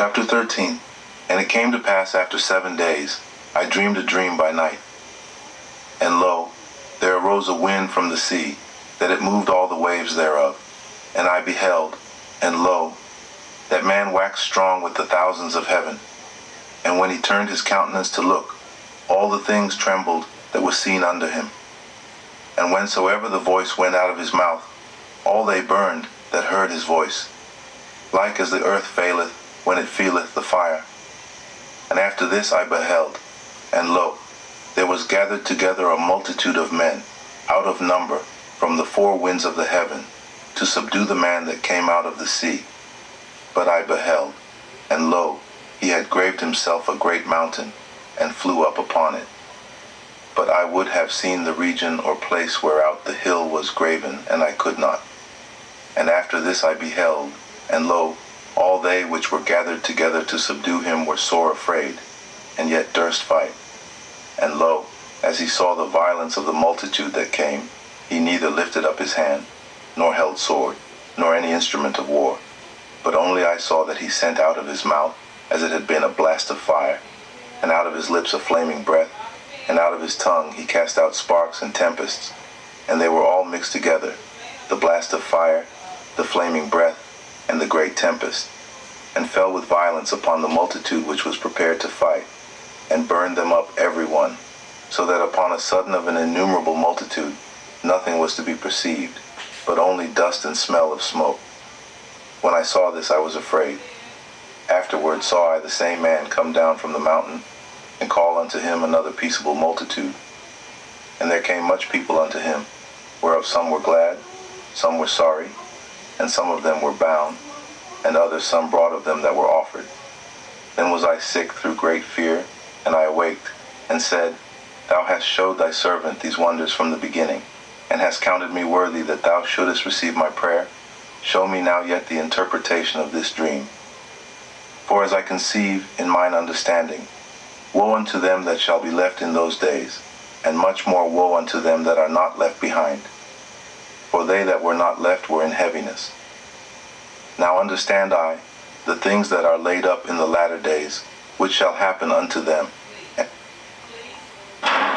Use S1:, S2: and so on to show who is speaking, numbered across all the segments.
S1: Chapter 13. And it came to pass after 7 days, I dreamed a dream by night. And lo, there arose a wind from the sea, that it moved all the waves thereof. And I beheld, and lo, that man waxed strong with the thousands of heaven. And when he turned his countenance to look, all the things trembled that were seen unto him. And whensoever the voice went out of his mouth, all they burned that heard his voice, like as the earth faileth when it feeleth the fire. And after this I beheld, and lo, there was gathered together a multitude of men, out of number, from the four winds of the heaven, to subdue the man that came out of the sea. But I beheld, and lo, he had graved himself a great mountain, and flew up upon it. But I would have seen the region or place whereout the hill was graven, and I could not. And after this I beheld, and lo, all they which were gathered together to subdue him were sore afraid, and yet durst fight. And lo, as he saw the violence of the multitude that came, he neither lifted up his hand, nor held sword, nor any instrument of war. But only I saw that he sent out of his mouth, as it had been a blast of fire, and out of his lips a flaming breath, and out of his tongue he cast out sparks and tempests, and they were all mixed together, the blast of fire, the flaming breath, and the great tempest, and fell with violence upon the multitude which was prepared to fight, and burned them up every one, so that upon a sudden of an innumerable multitude nothing was to be perceived, but only dust and smell of smoke. When I saw this I was afraid. Afterward saw I the same man come down from the mountain, and call unto him another peaceable multitude. And there came much people unto him, whereof some were glad, some were sorry, and some of them were bound, and others some brought of them that were offered. Then was I sick through great fear, and I awaked, and said, Thou hast showed thy servant these wonders from the beginning, and hast counted me worthy that thou shouldest receive my prayer. Show me now yet the interpretation of this dream. For as I conceive in mine understanding, woe unto them that shall be left in those days, and much more woe unto them that are not left behind. For they that were not left were in heaviness. Now understand I the things that are laid up in the latter days, which shall happen unto them.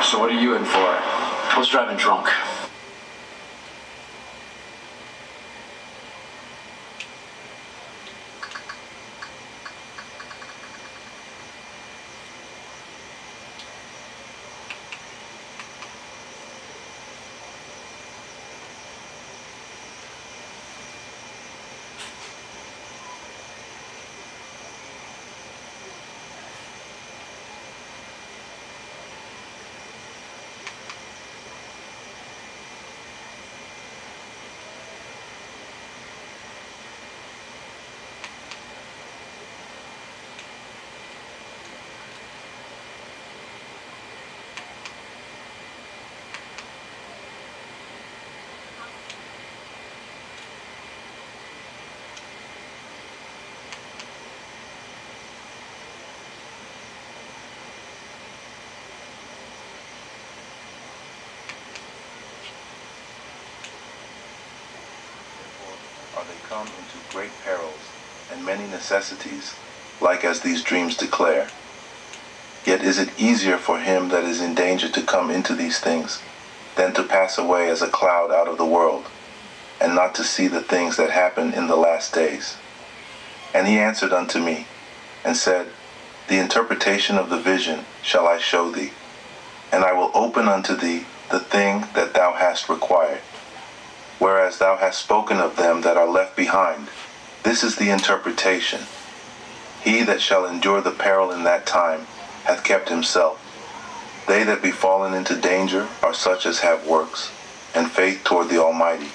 S2: So what are you in for? What's driving drunk?
S1: Are they come into great perils and many necessities, like as these dreams declare. Yet is it easier for him that is in danger to come into these things, than to pass away as a cloud out of the world, and not to see the things that happen in the last days. And he answered unto me, and said, The interpretation of the vision shall I show thee, and I will open unto thee the thing that thou hast required. Whereas thou hast spoken of them that are left behind, this is the interpretation. He that shall endure the peril in that time hath kept himself. They that be fallen into danger are such as have works, and faith toward the Almighty.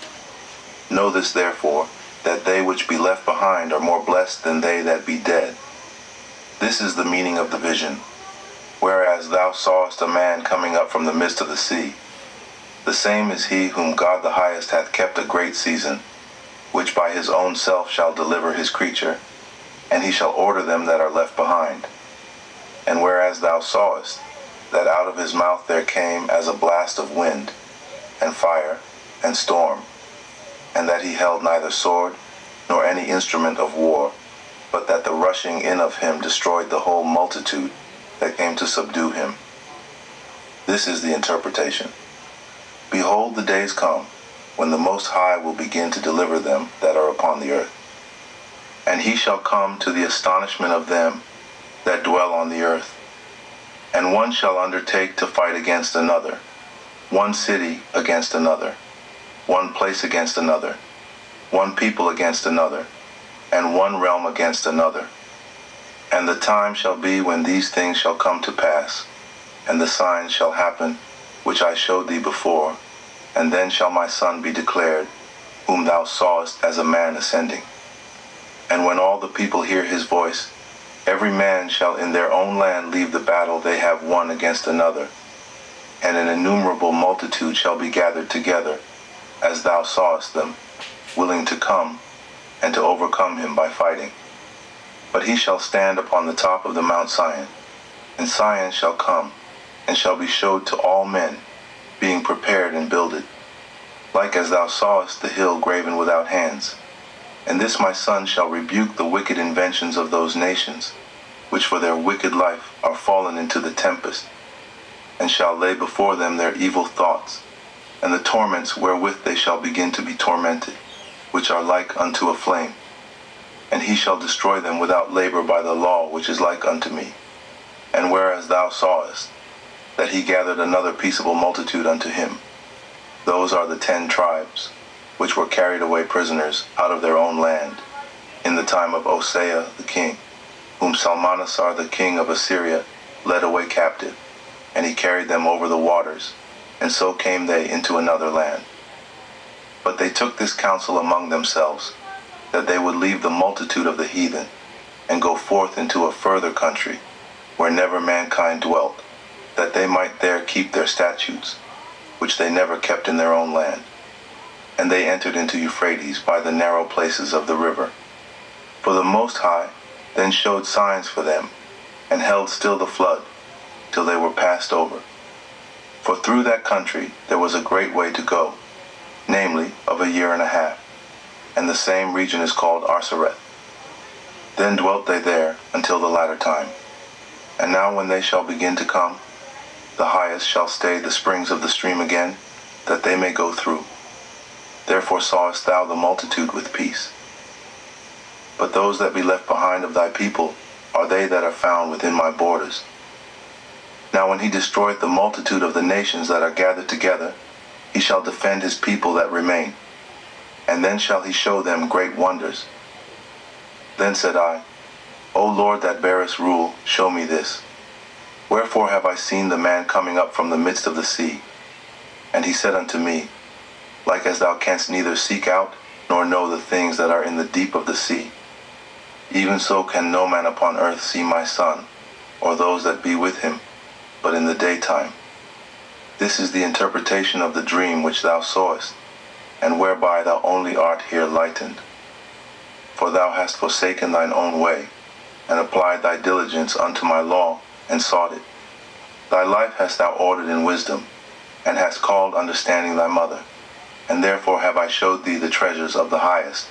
S1: Know this therefore, that they which be left behind are more blessed than they that be dead. This is the meaning of the vision. Whereas thou sawest a man coming up from the midst of the sea, the same is he whom God the highest hath kept a great season, which by his own self shall deliver his creature, and he shall order them that are left behind. And whereas thou sawest that out of his mouth there came as a blast of wind, and fire, and storm, and that he held neither sword, nor any instrument of war, but but that the rushing in of him destroyed the whole multitude that came to subdue him. This is the interpretation. Behold, the days come, when the Most High will begin to deliver them that are upon the earth. And he shall come to the astonishment of them that dwell on the earth. And one shall undertake to fight against another, one city against another, one place against another, one people against another, and one realm against another. And the time shall be when these things shall come to pass, and the signs shall happen, which I showed thee before, and then shall my Son be declared, whom thou sawest as a man ascending. And when all the people hear his voice, every man shall in their own land leave the battle they have won against another, and an innumerable multitude shall be gathered together, as thou sawest them, willing to come, and to overcome him by fighting. But he shall stand upon the top of the Mount Sion, and Sion shall come, and shall be showed to all men, being prepared and builded, like as thou sawest the hill graven without hands. And this my Son shall rebuke the wicked inventions of those nations, which for their wicked life are fallen into the tempest, and shall lay before them their evil thoughts, and the torments wherewith they shall begin to be tormented, which are like unto a flame. And he shall destroy them without labor by the law which is like unto me. And whereas thou sawest that he gathered another peaceable multitude unto him, those are the 10 tribes, which were carried away prisoners out of their own land, in the time of Hosea the king, whom Salmanasar the king of Assyria led away captive, and he carried them over the waters, and so came they into another land. But they took this counsel among themselves, that they would leave the multitude of the heathen, and go forth into a further country, where never mankind dwelt, that they might there keep their statutes, which they never kept in their own land. And they entered into Euphrates by the narrow places of the river. For the Most High then showed signs for them, and held still the flood, till they were passed over. For through that country there was a great way to go, namely of a year and a half, and the same region is called Arsareth. Then dwelt they there until the latter time. And now when they shall begin to come, the highest shall stay the springs of the stream again, that they may go through. Therefore sawest thou the multitude with peace. But those that be left behind of thy people are they that are found within my borders. Now when he destroyeth the multitude of the nations that are gathered together, he shall defend his people that remain, and then shall he show them great wonders. Then said I, O Lord that bearest rule, show me this. Wherefore have I seen the man coming up from the midst of the sea? And he said unto me, like as thou canst neither seek out nor know the things that are in the deep of the sea, even so can no man upon earth see my Son, or those that be with him, but in the daytime. This is the interpretation of the dream which thou sawest, and whereby thou only art here lightened. For thou hast forsaken thine own way, and applied thy diligence unto my law, and sought it. Thy life hast thou ordered in wisdom, and hast called understanding thy mother. And therefore have I showed thee the treasures of the highest.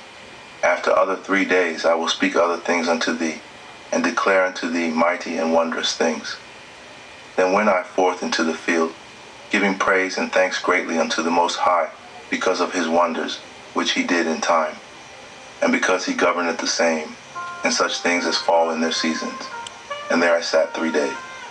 S1: After other 3 days I will speak other things unto thee, and declare unto thee mighty and wondrous things. Then went I forth into the field, giving praise and thanks greatly unto the Most High, because of his wonders, which he did in time, and because he governeth the same, in such things as fall in their seasons. And there I sat 3 days.